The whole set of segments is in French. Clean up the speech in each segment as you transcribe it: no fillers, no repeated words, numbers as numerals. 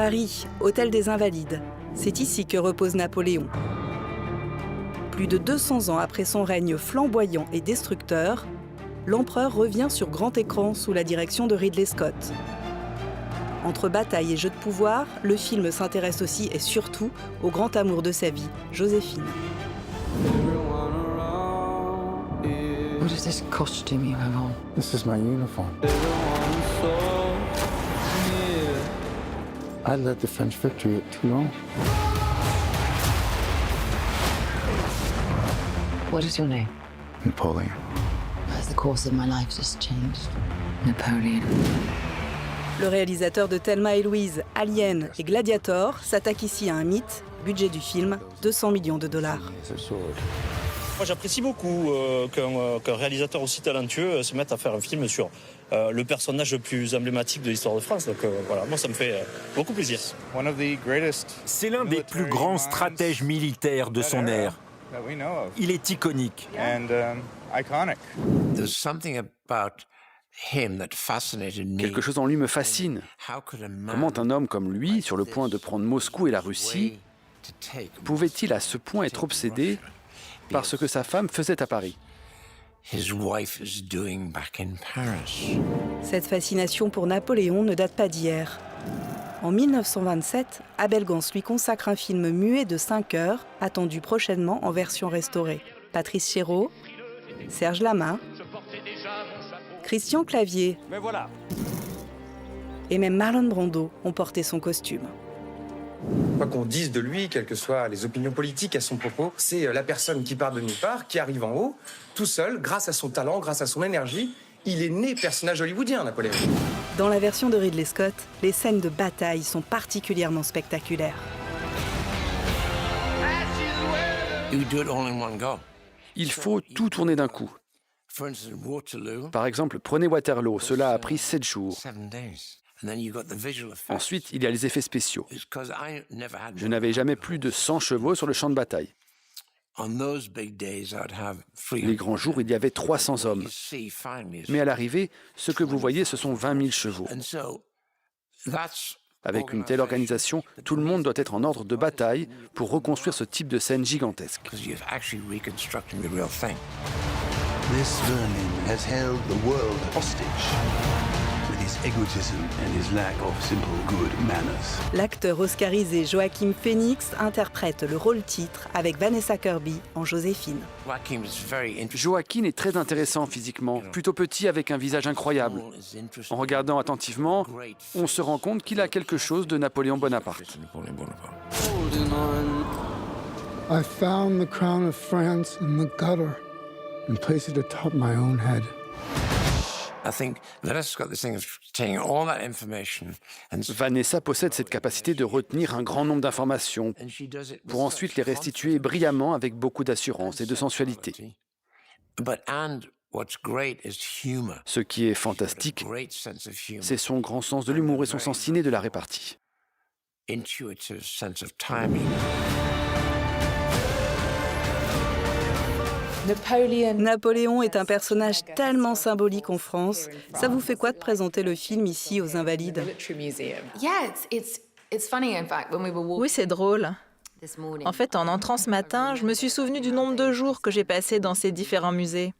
Paris, hôtel des Invalides. C'est ici que repose Napoléon. Plus de 200 ans après son règne flamboyant et destructeur, l'empereur revient sur grand écran sous la direction de Ridley Scott. Entre bataille et jeu de pouvoir, le film s'intéresse aussi et surtout au grand amour de sa vie, Joséphine. What is this costume you have on? This is my uniform. I led the French victory at Toulon. What is your name? Napoleon. As the course of my life just changed. Napoleon. Le réalisateur de Thelma et Louise, Alien et Gladiator s'attaque ici à un mythe. Budget du film, 200 millions de dollars. Moi, j'apprécie beaucoup qu'un réalisateur aussi talentueux se mette à faire un film sur le personnage le plus emblématique de l'histoire de France. Donc voilà, moi, ça me fait beaucoup plaisir. C'est l'un des plus grands stratèges militaires de son ère. Il est iconique. Quelque chose en lui me fascine. Comment un homme comme lui, sur le point de prendre Moscou et la Russie, pouvait-il à ce point être obsédé par ce que sa femme faisait à Paris? Cette fascination pour Napoléon ne date pas d'hier. En 1927, Abel Gance lui consacre un film muet de 5 heures, attendu prochainement en version restaurée. Patrice Chéreau, Serge Lama, Christian Clavier et même Marlon Brando ont porté son costume. Quoi qu'on dise de lui, quelles que soient les opinions politiques à son propos, c'est la personne qui part de nulle part, qui arrive en haut, tout seul, grâce à son talent, grâce à son énergie. Il est né personnage hollywoodien, Napoléon. Dans la version de Ridley Scott, les scènes de bataille sont particulièrement spectaculaires. Il faut tout tourner d'un coup. Par exemple, prenez Waterloo, cela a pris 7 jours. Ensuite, il y a les effets spéciaux. Je n'avais jamais plus de 100 chevaux sur le champ de bataille. Les grands jours, il y avait 300 hommes. Mais à l'arrivée, ce que vous voyez, ce sont 20 000 chevaux. Avec une telle organisation, tout le monde doit être en ordre de bataille pour reconstruire ce type de scène gigantesque. This vermin has held the world hostage with his egotism and his lack of simple good manners. L'acteur oscarisé Joaquin Phoenix interprète le rôle-titre avec Vanessa Kirby en Joséphine. Joaquin est très intéressant physiquement, plutôt petit avec un visage incroyable. En regardant attentivement, on se rend compte qu'il a quelque chose de Napoléon Bonaparte. I found the crown of France in the gutter and placed it atop my own head. Vanessa possède cette capacité de retenir un grand nombre d'informations pour ensuite les restituer brillamment avec beaucoup d'assurance et de sensualité. Ce qui est fantastique, c'est son grand sens de l'humour et son sens inné de la répartie. Napoléon est un personnage tellement symbolique en France. Ça vous fait quoi de présenter le film ici aux Invalides? Oui, c'est drôle. En fait, en entrant ce matin, je me suis souvenu du nombre de jours que j'ai passé dans ces différents musées.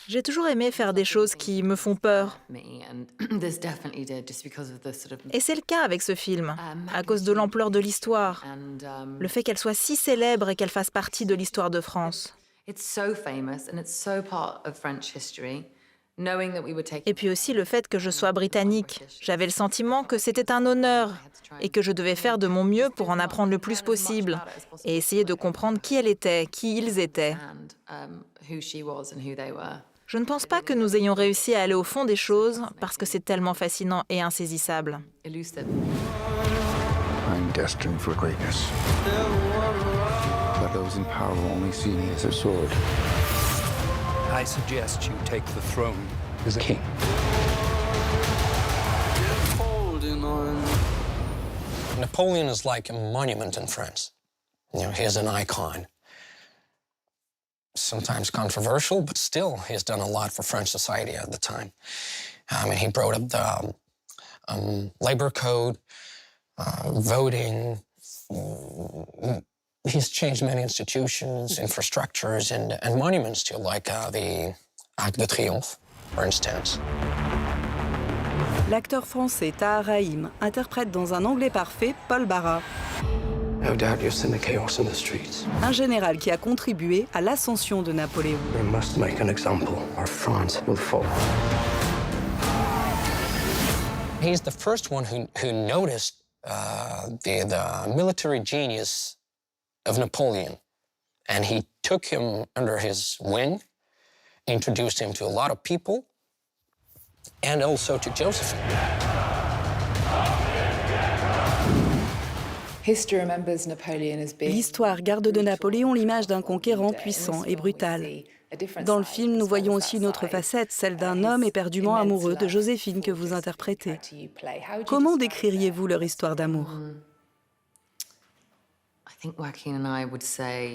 J'ai toujours aimé faire des choses qui me font peur. Et c'est le cas avec ce film, à cause de l'ampleur de l'histoire, le fait qu'elle soit si célèbre et qu'elle fasse partie de l'histoire de France. Et puis aussi le fait que je sois britannique. J'avais le sentiment que c'était un honneur et que je devais faire de mon mieux pour en apprendre le plus possible et essayer de comprendre qui elle était, qui ils étaient. Je ne pense pas que nous ayons réussi à aller au fond des choses parce que c'est tellement fascinant et insaisissable. I'm destined for greatness. But those in power only see me as a sword. I suggest you take the throne as a king. Napoleon is like a monument in France. You know, he is an icon. Sometimes controversial, but still, he has done a lot for French society at the time. I mean, he brought up labor code, voting. He's changed many institutions, infrastructures, and monuments too, like the Arc de Triomphe, for instance. L'acteur français Tahar Rahim interprète dans un anglais parfait Paul Barra, No doubt you've seen the chaos in the streets. un général qui a contribué à l'ascension de Napoléon. We must make an example, or France will fall. He's the first one who noticed the military genius of Napoleon. And he took him under his wing, introduced him to a lot of people, and also to Josephine. L'histoire garde de Napoléon l'image d'un conquérant puissant et brutal. Dans le film, nous voyons aussi une autre facette, celle d'un homme éperdument amoureux de Joséphine que vous interprétez. Comment décririez-vous leur histoire d'amour ?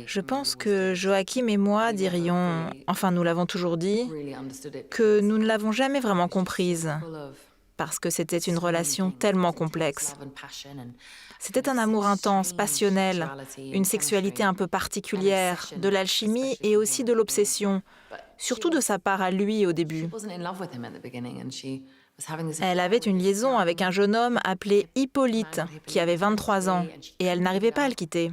Je pense que Joachim et moi dirions, enfin nous l'avons toujours dit, que nous ne l'avons jamais vraiment comprise, parce que c'était une relation tellement complexe. C'était un amour intense, passionnel, une sexualité un peu particulière, de l'alchimie et aussi de l'obsession, surtout de sa part à lui au début. Elle avait une liaison avec un jeune homme appelé Hippolyte, qui avait 23 ans, et elle n'arrivait pas à le quitter.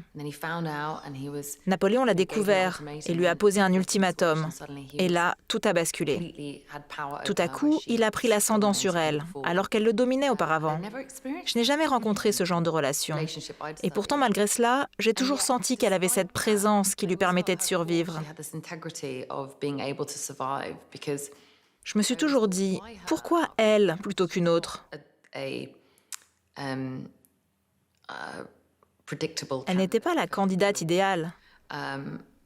Napoléon l'a découvert et lui a posé un ultimatum. Et là, tout a basculé. Tout à coup, il a pris l'ascendant sur elle, alors qu'elle le dominait auparavant. Je n'ai jamais rencontré ce genre de relation. Et pourtant, malgré cela, j'ai toujours senti qu'elle avait cette présence qui lui permettait de survivre. Je me suis toujours dit, pourquoi elle plutôt qu'une autre ? Elle n'était pas la candidate idéale.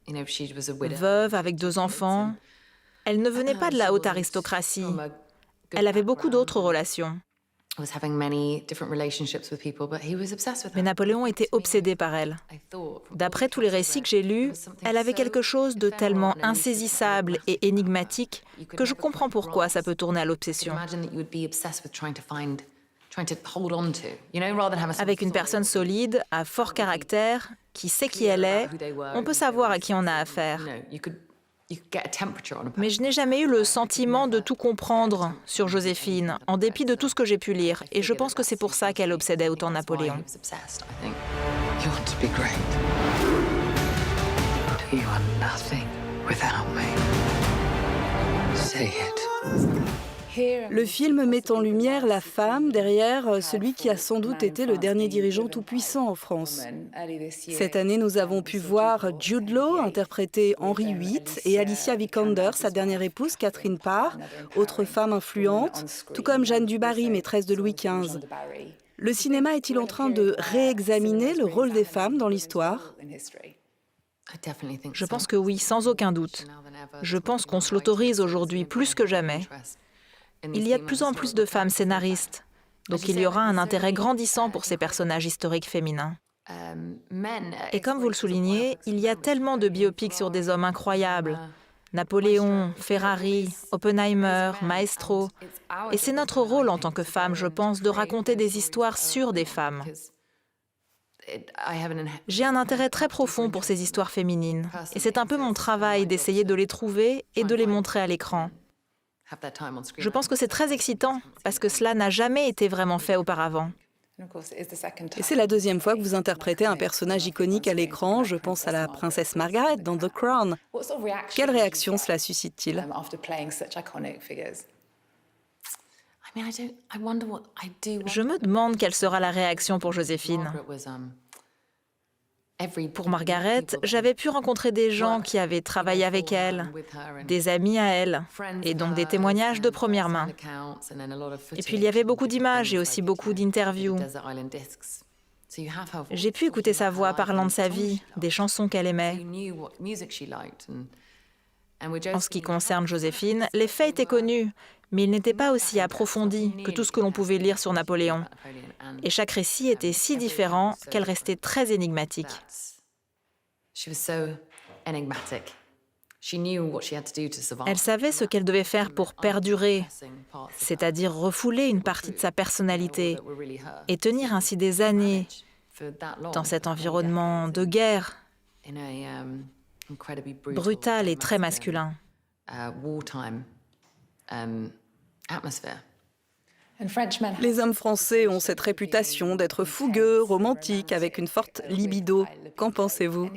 Veuve avec 2 enfants, elle ne venait pas de la haute aristocratie. Elle avait beaucoup d'autres relations. Mais Napoléon était obsédé par elle. D'après tous les récits que j'ai lus, elle avait quelque chose de tellement insaisissable et énigmatique que je comprends pourquoi ça peut tourner à l'obsession. Avec une personne solide, à fort caractère, qui sait qui elle est, on peut savoir à qui on a affaire. Mais je n'ai jamais eu le sentiment de tout comprendre sur Joséphine, en dépit de tout ce que j'ai pu lire. Et je pense que c'est pour ça qu'elle obsédait autant Napoléon. Le film met en lumière la femme derrière celui qui a sans doute été le dernier dirigeant tout-puissant en France. Cette année, nous avons pu voir Jude Law interpréter Henri VIII et Alicia Vikander, sa dernière épouse, Catherine Parr, autre femme influente, tout comme Jeanne du Barry, maîtresse de Louis XV. Le cinéma est-il en train de réexaminer le rôle des femmes dans l'histoire ? Je pense que oui, sans aucun doute. Je pense qu'on se l'autorise aujourd'hui plus que jamais. Il y a de plus en plus de femmes scénaristes, donc il y aura un intérêt grandissant pour ces personnages historiques féminins. Et comme vous le soulignez, il y a tellement de biopics sur des hommes incroyables. Napoléon, Ferrari, Oppenheimer, Maestro. Et c'est notre rôle en tant que femmes, je pense, de raconter des histoires sur des femmes. J'ai un intérêt très profond pour ces histoires féminines. Et c'est un peu mon travail d'essayer de les trouver et de les montrer à l'écran. Je pense que c'est très excitant parce que cela n'a jamais été vraiment fait auparavant. Et c'est la 2e fois que vous interprétez un personnage iconique à l'écran. Je pense à la princesse Margaret dans The Crown. Quelle réaction cela suscite-t-il ? Je me demande quelle sera la réaction pour Joséphine. Pour Margaret, j'avais pu rencontrer des gens qui avaient travaillé avec elle, des amis à elle, et donc des témoignages de première main. Et puis il y avait beaucoup d'images et aussi beaucoup d'interviews. J'ai pu écouter sa voix parlant de sa vie, des chansons qu'elle aimait. En ce qui concerne Joséphine, les faits étaient connus, mais ils n'étaient pas aussi approfondis que tout ce que l'on pouvait lire sur Napoléon. Et chaque récit était si différent qu'elle restait très énigmatique. Elle savait ce qu'elle devait faire pour perdurer, c'est-à-dire refouler une partie de sa personnalité et tenir ainsi des années dans cet environnement de guerre, brutal et très masculin. Les hommes français ont cette réputation d'être fougueux, romantiques, avec une forte libido. Qu'en pensez-vous?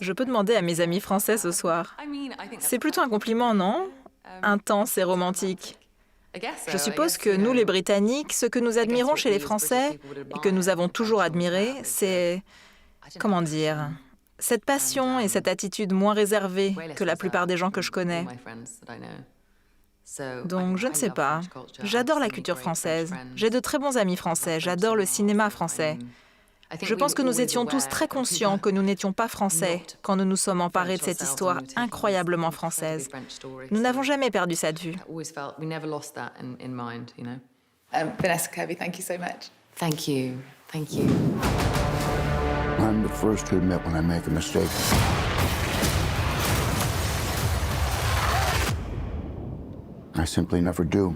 Je peux demander à mes amis français ce soir. C'est plutôt un compliment, non? Intense et romantique. Je suppose que nous, les Britanniques, ce que nous admirons chez les Français, et que nous avons toujours admiré, c'est... comment dire? Cette passion et cette attitude moins réservée que la plupart des gens que je connais. Donc, je ne sais pas. J'adore la culture française. J'ai de très bons amis français. J'adore le cinéma français. Je pense que nous étions tous très conscients que nous n'étions pas français quand nous nous sommes emparés de cette histoire incroyablement française. Nous n'avons jamais perdu ça de vue. Vanessa Kirby, thank you so much. Thank you. Thank you. I'm the first to admit when I make a mistake. I simply never do.